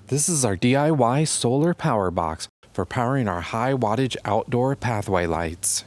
This is our DIY solar power box for powering our high wattage outdoor pathway lights.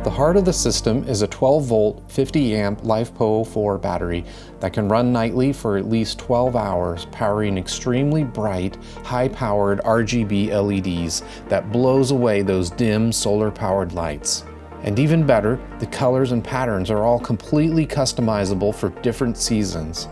The heart of the system is a 12-volt, 50-amp LiFePO4 battery that can run nightly for at least 12 hours, powering extremely bright, high-powered RGB LEDs that blows away those dim solar-powered lights. And even better, the colors and patterns are all completely customizable for different seasons.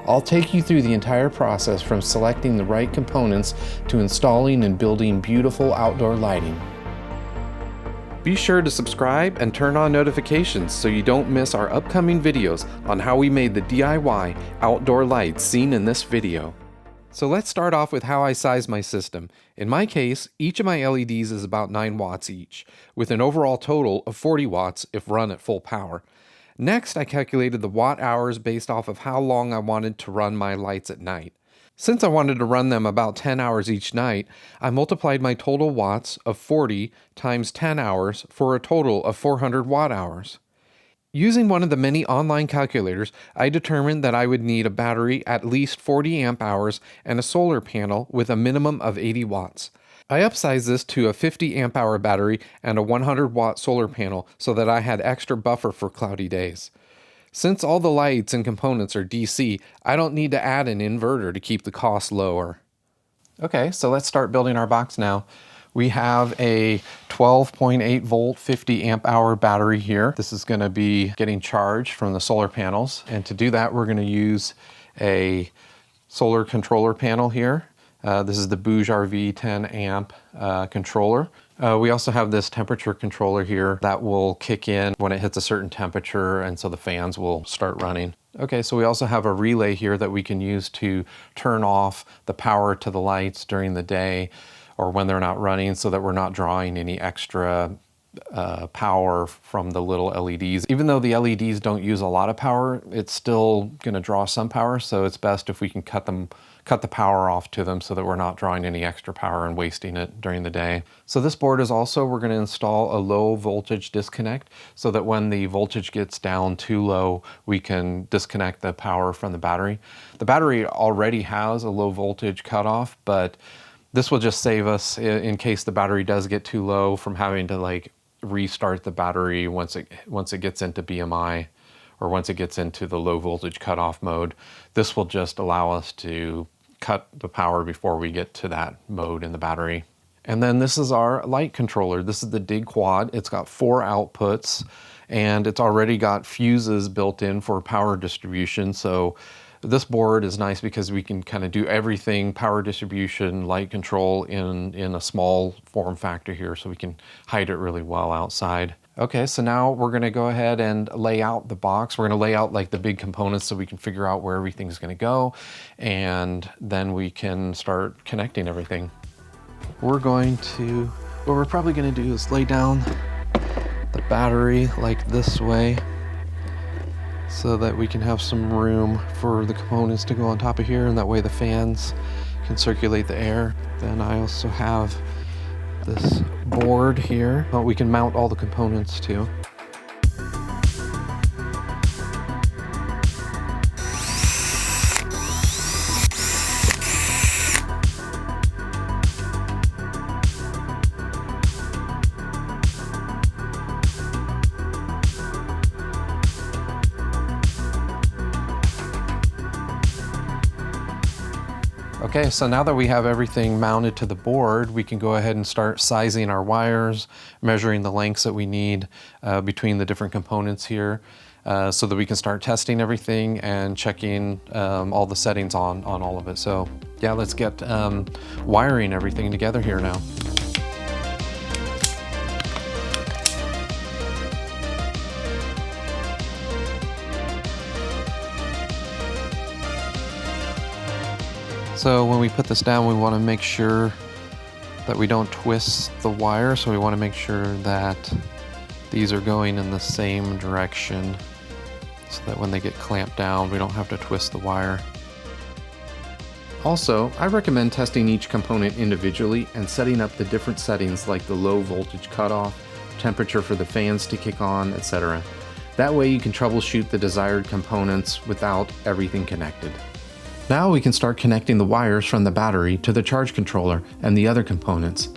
I'll take you through the entire process from selecting the right components to installing and building beautiful outdoor lighting. Be sure to subscribe and turn on notifications so you don't miss our upcoming videos on how we made the DIY outdoor lights seen in this video. So let's start off with how I size my system. In my case, each of my LEDs is about 9 watts each, with an overall total of 40 watts if run at full power. Next, I calculated the watt hours based off of how long I wanted to run my lights at night. Since I wanted to run them about 10 hours each night, I multiplied my total watts of 40 times 10 hours for a total of 400 watt hours. Using one of the many online calculators, I determined that I would need a battery at least 40 amp hours and a solar panel with a minimum of 80 watts. I upsized this to a 50 amp hour battery and a 100 watt solar panel so that I had extra buffer for cloudy days. Since all the lights and components are DC, I don't need to add an inverter to keep the cost lower. Okay, so let's start building our box now. We have a 12.8 volt 50 amp hour battery here. This is going to be getting charged from the solar panels. And to do that, we're going to use a solar controller panel here. This is the Bouge RV 10 amp controller. We also have this temperature controller here that will kick in when it hits a certain temperature, and so the fans will start running. Okay, so we also have a relay here that we can use to turn off the power to the lights during the day or when they're not running, so that we're not drawing any extra power from the little LEDs. Even though the LEDs don't use a lot of power, it's still going to draw some power, so it's best if we can cut the power off to them so that we're not drawing any extra power and wasting it during the day. So this board is also, we're going to install a low voltage disconnect so that when the voltage gets down too low, we can disconnect the power from the battery. The battery already has a low voltage cutoff, but this will just save us in case the battery does get too low from having to restart the battery once it gets into BMI or once it gets into the low voltage cutoff mode. This will just allow us to cut the power before we get to that mode in the battery. And then this is our light controller. This is the Dig Quad. It's got 4 outputs and it's already got fuses built in for power distribution. So this board is nice because we can kind of do everything, power distribution, light control in a small form factor here, so we can hide it really well outside. Okay, so now we're going to go ahead and lay out the box. We're going to lay out the big components so we can figure out where everything's going to go, and then we can start connecting everything. What we're probably going to do is lay down the battery like this way, so that we can have some room for the components to go on top of here, and that way the fans can circulate the air. Then I also have this board here that we can mount all the components to. Okay, so now that we have everything mounted to the board, we can go ahead and start sizing our wires, measuring the lengths that we need between the different components here, so that we can start testing everything and checking all the settings on all of it. So yeah, let's get wiring everything together here now. So when we put this down, we want to make sure that we don't twist the wire. So we want to make sure that these are going in the same direction so that when they get clamped down, we don't have to twist the wire. Also, I recommend testing each component individually and setting up the different settings like the low voltage cutoff, temperature for the fans to kick on, etc. That way you can troubleshoot the desired components without everything connected. Now we can start connecting the wires from the battery to the charge controller and the other components.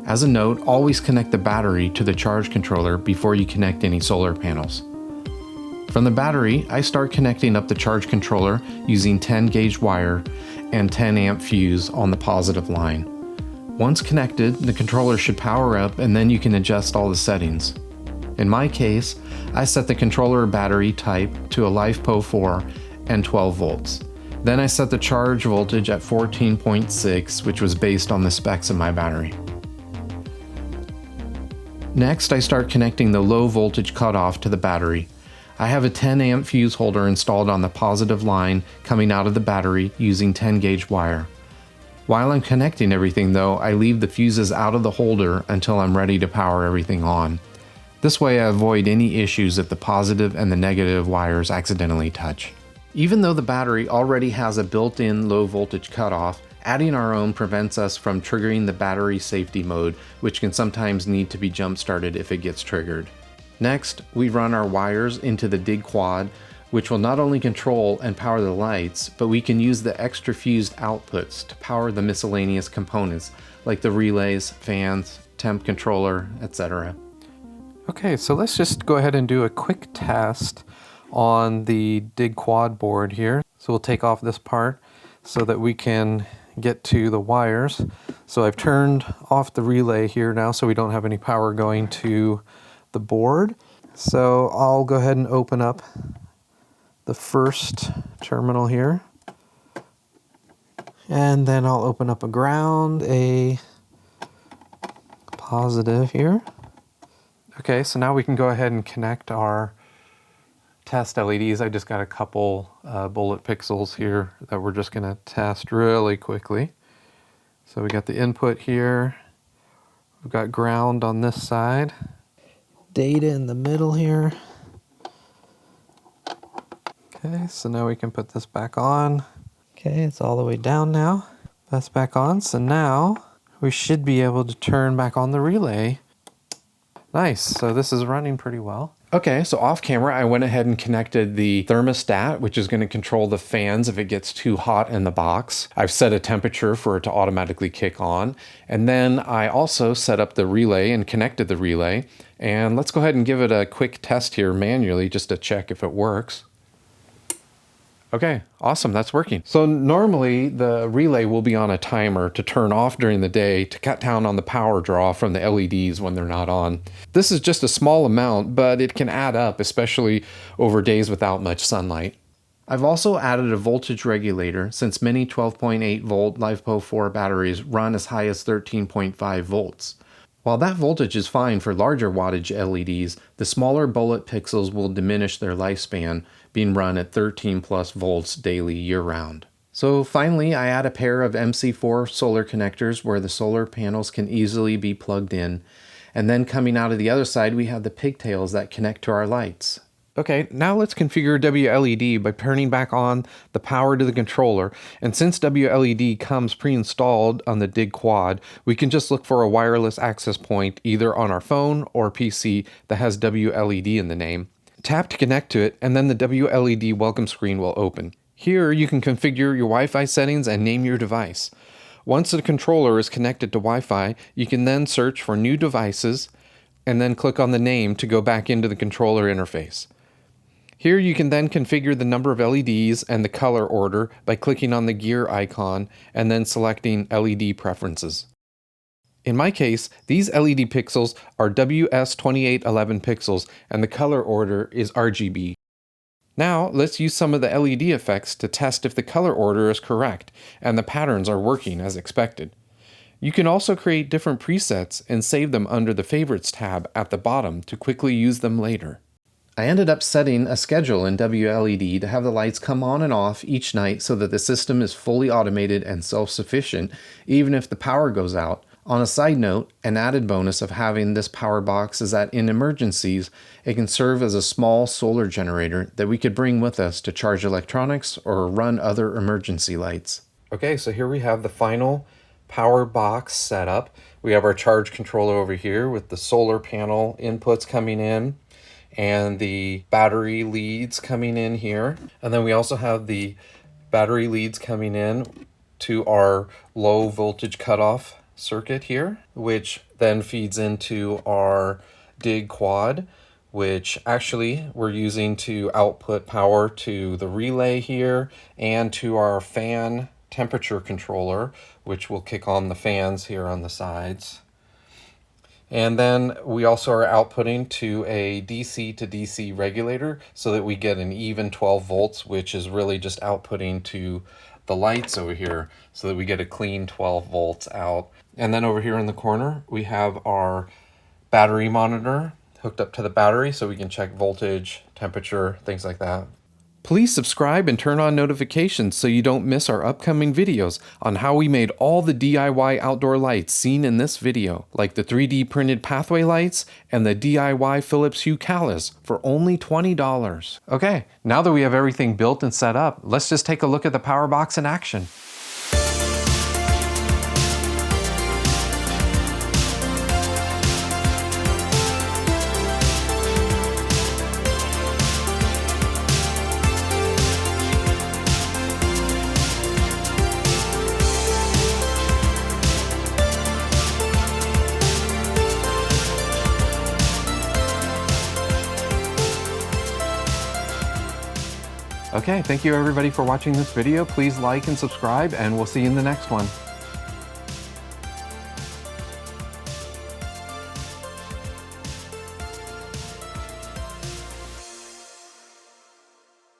As a note, always connect the battery to the charge controller before you connect any solar panels. From the battery, I start connecting up the charge controller using 10 gauge wire and 10 amp fuse on the positive line. Once connected, the controller should power up and then you can adjust all the settings. In my case, I set the controller battery type to a LiFePO4 and 12 volts. Then I set the charge voltage at 14.6, which was based on the specs of my battery. Next, I start connecting the low voltage cutoff to the battery. I have a 10 amp fuse holder installed on the positive line coming out of the battery using 10 gauge wire. While I'm connecting everything though, I leave the fuses out of the holder until I'm ready to power everything on. This way I avoid any issues if the positive and the negative wires accidentally touch. Even though the battery already has a built-in low voltage cutoff, adding our own prevents us from triggering the battery safety mode, which can sometimes need to be jump-started if it gets triggered. Next, we run our wires into the DIG quad, which will not only control and power the lights, but we can use the extra fused outputs to power the miscellaneous components, like the relays, fans, temp controller, etc. Okay, so let's just go ahead and do a quick test on the DIG quad board here. So we'll take off this part so that we can get to the wires. So I've turned off the relay here now so we don't have any power going to the board. So I'll go ahead and open up the first terminal here. And then I'll open up a ground, a positive here. Okay, so now we can go ahead and connect our test LEDs. I just got a couple bullet pixels here that we're just gonna test really quickly. So we got the input here. We've got ground on this side. Data in the middle here. Okay, so now we can put this back on. Okay, it's all the way down now. That's back on, so now we should be able to turn back on the relay. Nice, so this is running pretty well. Okay, so off camera, I went ahead and connected the thermostat, which is going to control the fans if it gets too hot in the box. I've set a temperature for it to automatically kick on. And then I also set up the relay and connected the relay. And let's go ahead and give it a quick test here manually just to check if it works. Okay, awesome, that's working. So normally the relay will be on a timer to turn off during the day to cut down on the power draw from the LEDs when they're not on. This is just a small amount, but it can add up, especially over days without much sunlight. I've also added a voltage regulator since many 12.8 volt LiFePO4 batteries run as high as 13.5 volts. While that voltage is fine for larger wattage LEDs, the smaller bullet pixels will diminish their lifespan, being run at 13 plus volts daily year-round. So finally, I add a pair of MC4 solar connectors where the solar panels can easily be plugged in. And then coming out of the other side, we have the pigtails that connect to our lights. Okay, now let's configure WLED by turning back on the power to the controller. And since WLED comes pre-installed on the DIG quad, we can just look for a wireless access point either on our phone or PC that has WLED in the name. Tap to connect to it, and then the WLED welcome screen will open. Here you can configure your Wi-Fi settings and name your device. Once the controller is connected to Wi-Fi, you can then search for new devices and then click on the name to go back into the controller interface. Here you can then configure the number of LEDs and the color order by clicking on the gear icon and then selecting LED preferences. In my case, these LED pixels are WS2811 pixels and the color order is RGB. Now let's use some of the LED effects to test if the color order is correct and the patterns are working as expected. You can also create different presets and save them under the Favorites tab at the bottom to quickly use them later. I ended up setting a schedule in WLED to have the lights come on and off each night so that the system is fully automated and self-sufficient even if the power goes out. On a side note, an added bonus of having this power box is that in emergencies, it can serve as a small solar generator that we could bring with us to charge electronics or run other emergency lights. Okay, so here we have the final power box setup. We have our charge controller over here with the solar panel inputs coming in and the battery leads coming in here. And then we also have the battery leads coming in to our low voltage cutoff circuit here, which then feeds into our dig quad, which actually we're using to output power to the relay here and to our fan temperature controller, which will kick on the fans here on the sides. And then we also are outputting to a DC to DC regulator so that we get an even 12 volts, which is really just outputting to the lights over here so that we get a clean 12 volts out. And then over here in the corner, we have our battery monitor hooked up to the battery so we can check voltage, temperature, things like that. Please subscribe and turn on notifications so you don't miss our upcoming videos on how we made all the DIY outdoor lights seen in this video, like the 3D printed pathway lights and the DIY Philips Hue Callas for only $20. Okay, now that we have everything built and set up, let's just take a look at the power box in action. Okay, thank you everybody for watching this video. Please like and subscribe, and we'll see you in the next one.